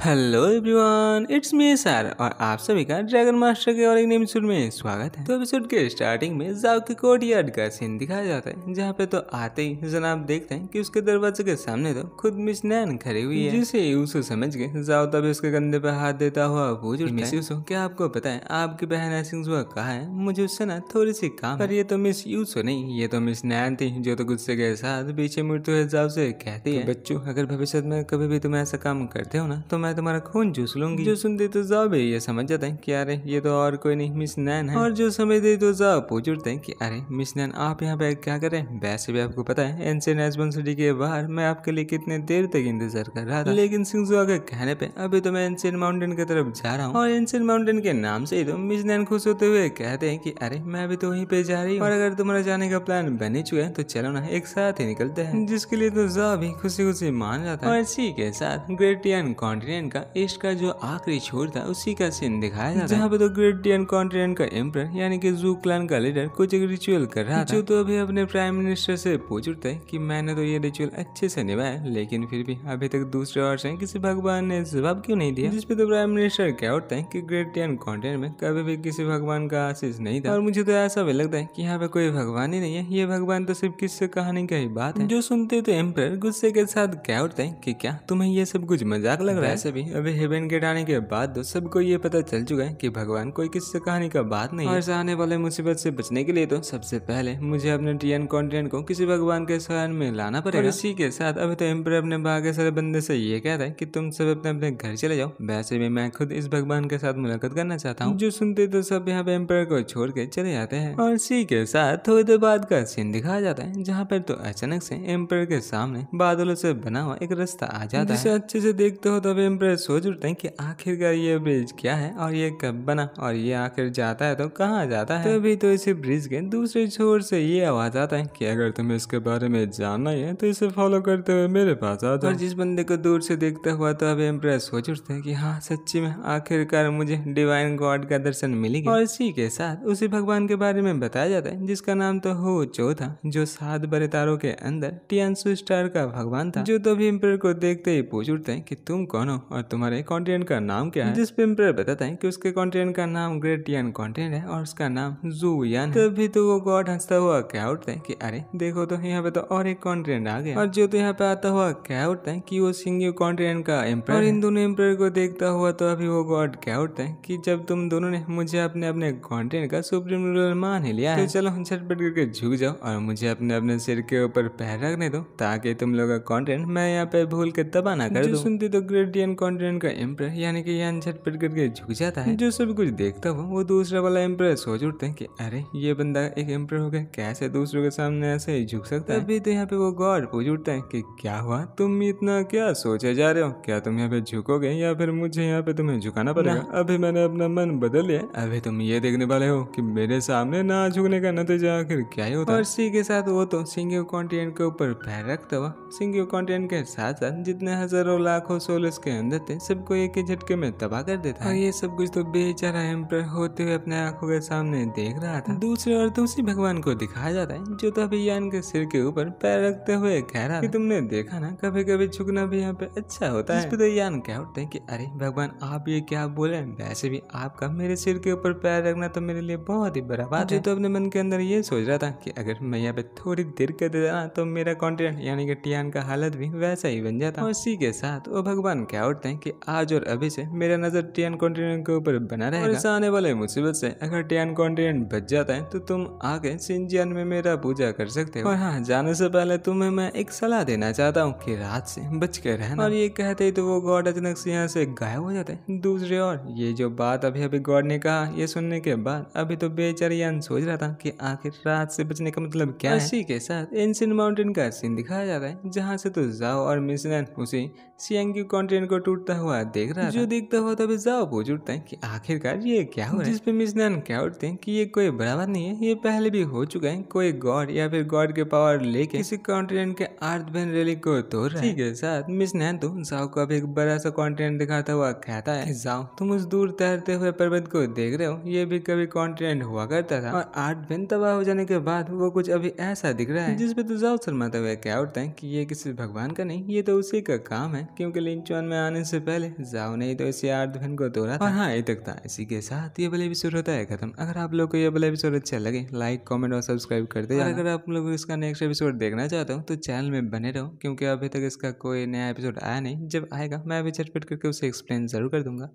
Hello everyone, it's me sir और आप सभी का ड्रैगन मास्टर के और एक नए एपिसोड में स्वागत है। तो एपिसोड के स्टार्टिंग में जाओ के कोर्टयार्ड का सीन दिखाया जाता है, जहाँ पे तो आते ही जनाब देखते हैं कि उसके दरवाजे के सामने तो खुद मिस नैन खड़ी हुई है, जिसे यूसु समझ के जाओ तभी उसके कंधे पे हाथ देता हुआ पूछ उठता है, मिस यूसु क्या आपको पता है आपकी बहन एसिंगजुआ कहाँ है? मुझे उससे ना थोड़ी सी काम। पर ये तो मिस यूसु नहीं, ये तो मिस नैन थी, जो तो गुस्से के साथ पीछे मुड़ते हुए जाओ से कहती है, बच्चों अगर भविष्य में कभी भी तुम ऐसा काम करते हो ना तो मैं तुम्हारा खून चूस लूंगी। जो सुनते तो जाओ भी ये समझ जाता है कि अरे ये तो और कोई नहीं मिस नैन है, और जो समझते तो जाओ पूछ उठते हैं कि अरे मिस नैन आप यहाँ पे क्या कर रहे हैं? वैसे भी आपको पता है एंशिएंट एस्पेन सिटी के बाहर मैं आपके लिए कितने देर तक इंतजार कर रहा था, लेकिन सिंगजुआ के कहने पे अभी तो मैं एंशिएंट माउंटेन की तरफ जा रहा हूँ। और एंशिएंट माउंटेन के नाम से ही तो मिस नैन खुश होते हुए कहते हैं कि अरे मैं अभी तो वहीं पे जा रही हूँ, और अगर तुम्हारा जाने का प्लान बन ही चुका है तो चलो ना एक साथ ही निकलते हैं, जिसके लिए तो जाओ भी खुशी खुशी मान जाता है। और इसी के साथ ग्रेटियन कॉन्टिनेंट का ईस्ट का जो आखिरी छोर था उसी का सीन दिखाया जाता है, जहाँ पे तो ग्रेटियन कॉन्टिनेंट का एम्परर यानी कि जू क्लैन का लीडर कुछ एक रिचुअल कर रहा था, जो तो अभी अपने प्राइम मिनिस्टर से पूछ उठता है कि मैंने तो ये रिचुअल अच्छे से निभाया, लेकिन फिर भी अभी तक दूसरे ओर से किसी भगवान ने जवाब क्यों नहीं दिया? जिसपे तो प्राइम मिनिस्टर क्या उठता है कि ग्रेटियन कॉन्टिनेंट में कभी भी किसी भगवान का आशीष नहीं था, और मुझे तो ऐसा भी लगता है कि यहाँ पे कोई भगवान ही नहीं है, ये भगवान तो सिर्फ किस्से कहानी का ही बात है। जो सुनते तो एम्परर गुस्से के साथ क्या उठता है कि क्या तुम्हें ये सब कुछ मजाक लग रहा है? वैसे भी अभी हेवन गेट आने के बाद तो सबको ये पता चल चुका है कि भगवान कोई किस्से कहानी का बात नहीं है, और आने वाले मुसीबत से बचने के लिए तो सबसे पहले मुझे अपने टियन कॉन्टिनेंट को किसी भगवान के शरण में लाना पड़ेगा। और इसी के साथ अभी तो एम्परर अपने बाकी सारे बंदे से ये कहता है कि तुम सब अपने अपने घर चले जाओ, वैसे भी मैं खुद इस भगवान के साथ मुलाकात करना चाहता हूँ। जो सुनते तो सब यहाँ पे एम्परर को छोड़ के चले जाते हैं, और इसी के साथ थोड़ी देर बाद का सीन दिखाया जाता है, जहाँ पर तो अचानक से एम्परर के सामने बादलों से बना हुआ एक रास्ता आ जाता है, जिसे अच्छे से देखते हो तब एम्परर सोच उठते हैं कि आखिरकार ये ब्रिज क्या है और ये कब बना, और ये आखिर जाता है तो कहाँ जाता है? तभी तो इसी ब्रिज के दूसरे छोर से ये आवाज आता है कि अगर तुम्हें इसके बारे में जानना ही है तो इसे फॉलो करते हुए मेरे पास आ जाओ। और जिस बंदे को दूर से देखता हुआ तो अब एम्परर सोच उठते हैं कि हाँ सच्ची में आखिरकार मुझे डिवाइन गॉड का दर्शन मिल गया। और इसी के साथ उसी भगवान के बारे में बताया जाता है जिसका नाम तो हो चो था, जो 7 बड़े तारों के अंदर टियानसु स्टार का भगवान था। जो तो भी एम्परर को देखते ही पूछ उठते हैं कि तुम कौन हो और तुम्हारे कॉन्टिनेंट का नाम क्या है? जिस पे एम्परर बताता है कि उसके कॉन्टिनेंट का नाम ग्रेटियन कॉन्टिनेंट है और उसका नाम जूयान है। तभी तो वो गॉड हंसता हुआ क्या उठता है कि अरे देखो तो यहाँ पे तो और एक कॉन्टिनेंट आ गया। और जो तो यहाँ पे आता हुआ क्या उठता है कि वो सिंगयू कॉन्टिनेंट का एम्परर। और इन दोनों एम्परर को देखता हुआ तो अभी वो गॉड क्या उठता है कि जब तुम दोनों ने मुझे अपने अपने कॉन्टिनेंट का सुप्रीम रूलर मान ही लिया है, तो चलो झटपट करके झुक जाओ और मुझे अपने अपने सिर के ऊपर पैर रखने दो, ताकि तुम लोग का कॉन्टिनेंट मैं यहाँ पे भूल के तबाह ना कर दूं। सुनते तो ग्रेटियन कॉन्टिनेंट का एम्परर यानी कि यान झटपट करके झुक जाता है। जो सब कुछ देखता हुआ वो दूसरा वाला एम्परर सोच उठते हैं कि अरे ये बंदा एक एम्परर हो गया, कैसे दूसरों के सामने ऐसे ही झुक सकता है? अभी तो यहाँ पे वो गॉड पूछ उठता है कि क्या हुआ, तुम इतना क्या सोचे जा रहे हो? क्या तुम यहाँ पे झुकोगे या फिर मुझे यहाँ पे तुम्हें झुकाना पड़ेगा? अभी मैंने अपना मन बदल लिया, अभी तुम ये देखने वाले हो कि मेरे सामने ना झुकने का नतीजा आखिर क्या ही होता है। और इसी के साथ वो तो सिंगयू कॉन्टिनेंट के ऊपर पैर रखता हुआ सिंगयू कॉन्टिनेंट के साथ साथ जितने हजारों लाखों सोल्स के अंदर थे सबको एक ही झटके में तबाह कर देता है। और ये सब कुछ तो बेचारा एम्परर होते हुए अपने आंखों के सामने देख रहा था। दूसरी ओर तो उसी भगवान को दिखाया जाता है जो तो अभी यान के सिर के ऊपर पैर रखते हुए कह रहा है कि तुमने देखा ना कभी कभी झुकना भी यहाँ पे अच्छा होता है। इस पे तो यान क्या उठता है कि अरे भगवान आप ये क्या बोले, वैसे भी आपका मेरे सिर के ऊपर पैर रखना तो मेरे लिए बहुत ही बड़ा बात है। तो अपने मन के अंदर ये सोच रहा था कि अगर मैं यहाँ पे थोड़ी देर कर देता तो मेरा कॉन्टिनेंट यानी कि टियान का हालत भी वैसा ही बन जाता। और इसी के साथ वो भगवान क्या उठते हैं कि आज और अभी से मेरा नजर टियान कॉन्टिनेंट के ऊपर बना रहेगा, और इस आने वाले मुसीबत से अगर टियान कॉन्टिनेंट बच जाता है तो तुम आके शिनजियान में मेरा पूजा कर सकते हो। और हाँ जाने से पहले तुम्हें मैं एक सलाह देना चाहता हूँ कि रात से बच के रहना। और ये कहते ही तो वो गॉड अचानक से यहाँ से गायब हो जाते हैं। दूसरी ओर ये जो बात अभी अभी गॉड ने कहा ये सुनने के बाद अभी तो बेचारियान सोच रहा था कि आखिर रात से बचने का मतलब क्या है। इसी के साथ एंशिएंट माउंटेन का सीन दिखाया जाता है जहाँ से तो जाओ और मिस नैन उसी सियांग्यू कॉन्टिनेंट को टूटता हुआ देख रहा था। जो देखता हुआ तभी जाओ पूछ उठता है कि आखिरकार ये क्या हो रहा है? जिस पे मिस नैन क्या उठते हैं कि ये कोई बड़ा बात नहीं है, ये पहले भी हो चुका है, कोई गॉड या फिर गॉड के पावर लेके किसी कॉन्टिनेंट के अर्थ बैन रेलिक को तोड़ रहा है। ठीक है साथ मिस नैन तो जाओ को अभी एक बड़ा सा कॉन्टिनेंट दिखाता हुआ कहता है, जाओ तुम उस दूर तैरते हुए पर्वत को देख रहे हो, ये भी कभी कॉन्टिनेंट हुआ करता था और अर्थ बैन तबाह हो जाने के बाद वो कुछ अभी ऐसा दिख रहा है। जिसपे तो जाओ शर्माते हुए क्या उठता है कि ये किसी भगवान का नहीं, ये तो उसी का काम है क्योंकि लिंचुआन में आने से पहले जाओ ने तो इस यार्ड बहन को तोड़ा था। और हाँ, ये तक था। इसी के साथ ये वाला एपिसोड होता है खत्म। अगर आप लोग को ये वाला एपिसोड अच्छा लगे लाइक कमेंट और सब्सक्राइब करते जाना। अगर आप लोग इसका नेक्स्ट एपिसोड देखना चाहते हो तो चैनल में बने रहो, क्योंकि अभी तक इसका कोई नया एपिसोड आया नहीं। जब आएगा मैं अभी झटपट करके उसे एक्सप्लेन जरूर कर दूंगा।